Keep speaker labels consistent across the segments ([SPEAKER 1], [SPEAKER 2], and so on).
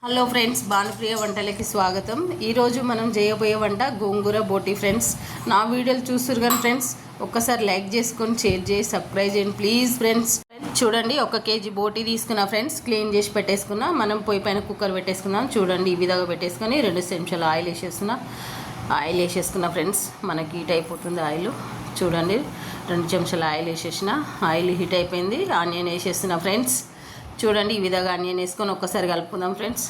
[SPEAKER 1] Hello friends, Bhanupriya వంటలకి స్వాగతం. ఈరోజు మనం చేయబోయే వంట గోంగూర బోటి. ఫ్రెండ్స్, నా వీడియోలు చూస్తారు కానీ ఫ్రెండ్స్ ఒక్కసారి లైక్ చేసుకొని షేర్ చేసి సబ్స్క్రైబ్ చేయండి ప్లీజ్. ఫ్రెండ్స్ చూడండి, 1 కేజీ బోటి తీసుకున్నా ఫ్రెండ్స్. క్లీన్ చేసి పెట్టేసుకున్నా. మనం పొయ్యి పైన కుక్కర్ పెట్టేసుకున్నాం. చూడండి, ఈ విధంగా పెట్టేసుకొని 2 చెంచాలు ఆయిల్ వేసేసుకున్నా ఫ్రెండ్స్. మనకి హీట్ అయిపోతుంది ఆయిల్. చూడండి, 2 చెంచాలు ఆయిల్ వేసేసిన. ఆయిల్ హీట్ అయిపోయింది. ఆనియన్ వేసేస్తున్నా ఫ్రెండ్స్. చూడండి, ఈ విధంగా ఆనియన్ వేసుకొని ఒక్కసారి కలుపుకుందాం ఫ్రెండ్స్.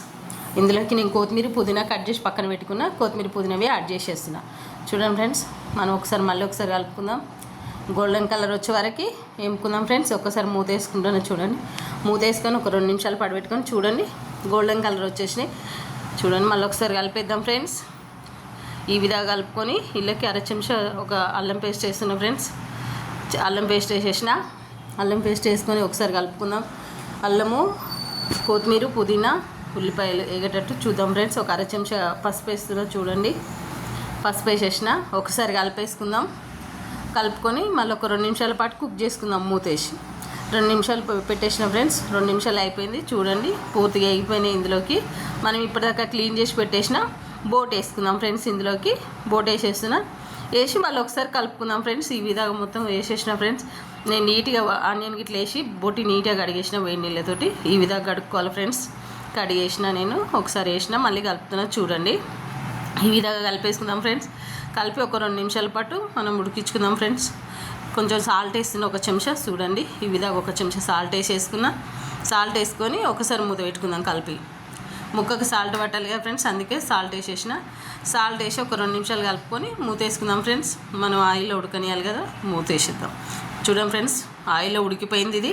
[SPEAKER 1] ఇందులోకి నేను కొత్తిమీర పుదీనా కట్ చేసి పక్కన పెట్టుకున్నా. కొత్తిమీర పుదీనావి యాడ్ చేసేస్తున్నా. చూడండి ఫ్రెండ్స్, మనం మళ్ళీ ఒకసారి కలుపుకుందాం. గోల్డెన్ కలర్ వచ్చే వరకు వేపుకుందాం ఫ్రెండ్స్. ఒక్కసారి మూత వేసుకుంటాను. చూడండి, మూత వేసుకొని ఒక 2 నిమిషాలు పడబెట్టుకొని చూడండి గోల్డెన్ కలర్ వచ్చేసినాయి. చూడండి, మళ్ళీ ఒకసారి కలిపేద్దాం ఫ్రెండ్స్. ఈ విధంగా కలుపుకొని ఇళ్ళకి 1/2 చెంచా ఒక అల్లం పేస్ట్ వేస్తున్నా ఫ్రెండ్స్. అల్లం పేస్ట్ వేసేసిన. అల్లం పేస్ట్ వేసుకొని ఒకసారి కలుపుకుందాం. అల్లము, కొత్తిమీర, పుదీనా, ఉల్లిపాయలు వేగేటట్టు చూద్దాం ఫ్రెండ్స్. ఒక 1/2 చెంచా పసుపు వేస్తున్నా. చూడండి, పసుపు వేసేసిన. ఒకసారి కలిపేసుకుందాం. కలుపుకొని మళ్ళీ ఒక 2 నిమిషాల పాటు కుక్ చేసుకుందాం మూతేసి. 2 నిమిషాలు పెట్టేసిన ఫ్రెండ్స్. 2 నిమిషాలు అయిపోయింది. చూడండి, పూర్తిగా అయిపోయినాయి. ఇందులోకి మనం ఇప్పటిదాకా క్లీన్ చేసి పెట్టేసిన బోట్ వేసుకుందాం ఫ్రెండ్స్. ఇందులోకి బోట్ వేసేస్తున్నా. వేసి మళ్ళీ ఒకసారి కలుపుకుందాం ఫ్రెండ్స్. ఈ విధంగా మొత్తం వేసేసిన ఫ్రెండ్స్. నేను నీట్గా ఆనియన్ గిట్ల వేసి బోటి నీట్గా కడిగేసిన వేడి నీళ్ళతోటి. ఈ విధంగా కడుక్కోవాలి ఫ్రెండ్స్. కడిగేసిన నేను ఒకసారి వేసిన, మళ్ళీ కలుపుతున్నా. చూడండి, ఈ విధంగా కలిపేసుకుందాం ఫ్రెండ్స్. కలిపి ఒక 2 నిమిషాల పాటు మనం ఉడికించుకుందాం ఫ్రెండ్స్. కొంచెం సాల్ట్ వేస్తున్నా 1 చెంచా. చూడండి, ఈ విధంగా 1 చెంచా సాల్ట్ వేసేసుకున్నా. సాల్ట్ వేసుకొని ఒకసారి మూత పెట్టుకుందాం. కలిపి ముక్కకు సాల్ట్ పట్టాలి కదా ఫ్రెండ్స్, అందుకే సాల్ట్ వేసేసిన. సాల్ట్ వేసి ఒక 2 నిమిషాలు కలుపుకొని మూత వేసుకుందాం ఫ్రెండ్స్. మనం ఆయిల్లో ఉడకనియాలి కదా, మూత వేసేద్దాం. చూడండి ఫ్రెండ్స్, ఆయిల్లో ఉడికిపోయింది ఇది.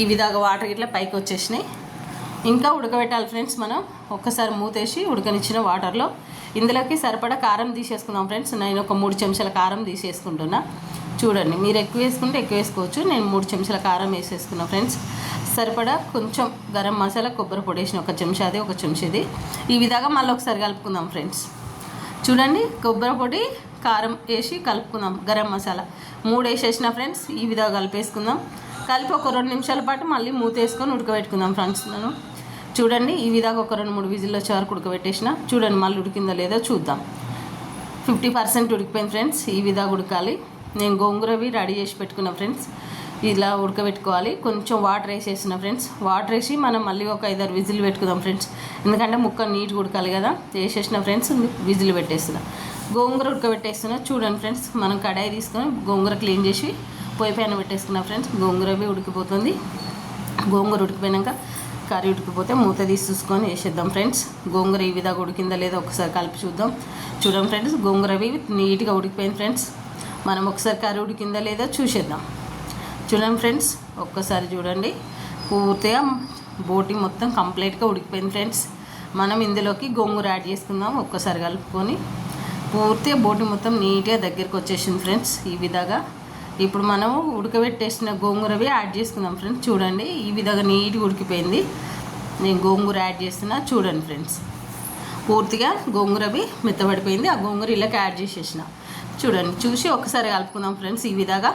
[SPEAKER 1] ఈ విధంగా వాటర్ ఇట్లా పైకి వచ్చేసినాయి. ఇంకా ఉడకబెట్టాలి ఫ్రెండ్స్. మనం ఒక్కసారి మూతేసి ఉడకనిచ్చిన వాటర్లో ఇందులోకి సరిపడా కారం తీసేసుకుందాం ఫ్రెండ్స్. నేను ఒక 3 చెంచాల కారం తీసేసుకుంటున్నా. చూడండి, మీరు ఎక్కువ వేసుకుంటే ఎక్కువ వేసుకోవచ్చు. నేను 3 చెంచాల కారం వేసేసుకున్నా ఫ్రెండ్స్. సరిపడా కొంచెం గరం మసాలా, కొబ్బరి పొడి వేసిన 1 చెంచాది, 1 చెంచాది. ఈ విధంగా మళ్ళీ ఒకసారి కలుపుకుందాం ఫ్రెండ్స్. చూడండి, కొబ్బరి పొడి, కారం వేసి కలుపుకుందాం. గరం మసాలా 3 వేసేసిన ఫ్రెండ్స్. ఈ విధంగా కలిపేసుకుందాం. కలిపి ఒక 2 నిమిషాల పాటు మళ్ళీ మూత వేసుకొని ఉడకబెట్టుకుందాం ఫ్రెండ్స్. నేను చూడండి, ఈ విధంగా ఒక 2-3 విజిల్లో వచ్చే వరకు ఉడకబెట్టేసిన. చూడండి, మళ్ళీ ఉడికిందో లేదో చూద్దాం. 50% ఉడికిపోయింది ఫ్రెండ్స్. ఈ విధంగా ఉడకాలి. నేను గోంగూరవి రెడీ చేసి పెట్టుకున్నా ఫ్రెండ్స్. ఇలా ఉడకబెట్టుకోవాలి. కొంచెం వాటర్ వేసేసిన ఫ్రెండ్స్. వాటర్ వేసి మనం మళ్ళీ ఒక 5-6 విజిల్ పెట్టుకుందాం ఫ్రెండ్స్. ఎందుకంటే ముక్క నీట్గా ఉడకాలి కదా. వేసేసిన ఫ్రెండ్స్. విజిల్ పెట్టేస్తున్నా. గోంగూర ఉడకబెట్టేస్తున్నా. చూడండి ఫ్రెండ్స్, మనం కడాయి తీసుకొని గోంగూర క్లీన్ చేసి పొయ్యి పైన పెట్టేసుకున్నాం ఫ్రెండ్స్. గోంగూరవి ఉడికిపోతుంది. గోంగూర ఉడికిపోయాక కర్రీ ఉడికిపోతే మూత తీసి చూసుకొని వేసేద్దాం ఫ్రెండ్స్. గోంగూర ఈ విధంగా ఉడికిందా లేదో ఒకసారి కలిపి చూద్దాం. చూడండి ఫ్రెండ్స్, గోంగూరవి నీట్గా ఉడికిపోయింది ఫ్రెండ్స్. మనం ఒకసారి కర్రీ ఉడికిందా లేదో చూసేద్దాం. చూడండి ఫ్రెండ్స్, ఒక్కసారి చూడండి, పూర్తిగా బోటి మొత్తం కంప్లీట్గా ఉడికిపోయింది ఫ్రెండ్స్. మనం ఇందులోకి గోంగూర యాడ్ చేసుకుందాం. ఒక్కసారి కలుపుకొని పూర్తిగా బోటి మొత్తం నీట్గా దగ్గరికి వచ్చేసింది ఫ్రెండ్స్. ఈ విధంగా ఇప్పుడు మనము ఉడకబెట్టేసిన గోంగూరవి యాడ్ చేసుకుందాం ఫ్రెండ్స్. చూడండి, ఈ విధంగా నీట్గా ఉడికిపోయింది. నేను గోంగూర యాడ్ చేస్తున్నా. చూడండి ఫ్రెండ్స్, పూర్తిగా గోంగూరవి మెత్తబడిపోయింది. ఆ గోంగూర ఇళ్ళకి యాడ్ చేసేసిన. చూడండి, చూసి ఒకసారి కలుపుకుందాం ఫ్రెండ్స్. ఈ విధంగా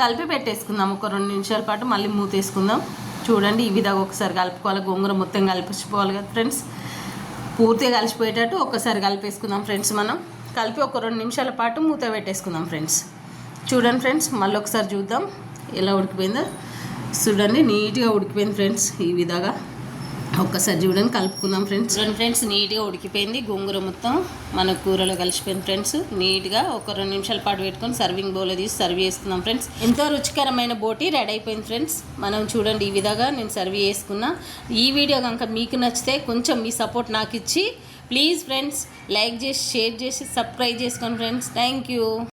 [SPEAKER 1] కలిపి పెట్టేసుకుందాం. ఒక 2 నిమిషాల పాటు మళ్ళీ మూత వేసుకుందాం. చూడండి, ఈ విధంగా ఒకసారి కలుపుకోవాలి. గోంగూర మొత్తం కలిపిపోవాలి కదా ఫ్రెండ్స్. పూర్తిగా కలిసిపోయేటట్టు ఒకసారి కలిపేసుకుందాం ఫ్రెండ్స్. మనం కలిపి ఒక 2 నిమిషాల పాటు మూత పెట్టేసుకుందాం ఫ్రెండ్స్. చూడండి ఫ్రెండ్స్, మళ్ళీ ఒకసారి చూద్దాం ఎలా ఉడికిపోయిందో. చూడండి, నీట్గా ఉడికిపోయింది ఫ్రెండ్స్. ఈ విధంగా ఒక్కసారి చూడండి, కలుపుకుందాం ఫ్రెండ్స్. చూడండి ఫ్రెండ్స్, నీట్గా ఉడికిపోయింది. గోంగూర మొత్తం మన కూరలో కలిసిపోయింది ఫ్రెండ్స్. నీట్గా ఒక 2 నిమిషాల పాటు పెట్టుకొని సర్వింగ్ బౌల్లో తీసి సర్వ్ చేసుకుందాం ఫ్రెండ్స్. ఎంతో రుచికరమైన బోటి రెడీ అయిపోయింది ఫ్రెండ్స్. మనం చూడండి, ఈ విధంగా నేను సర్వ్ చేసుకున్నా. ఈ వీడియో కనుక మీకు నచ్చితే కొంచెం మీ సపోర్ట్ నాకు ఇచ్చి ప్లీజ్ ఫ్రెండ్స్ లైక్ చేసి, షేర్ చేసి, సబ్స్క్రైబ్ చేసుకోండి ఫ్రెండ్స్. Thank you.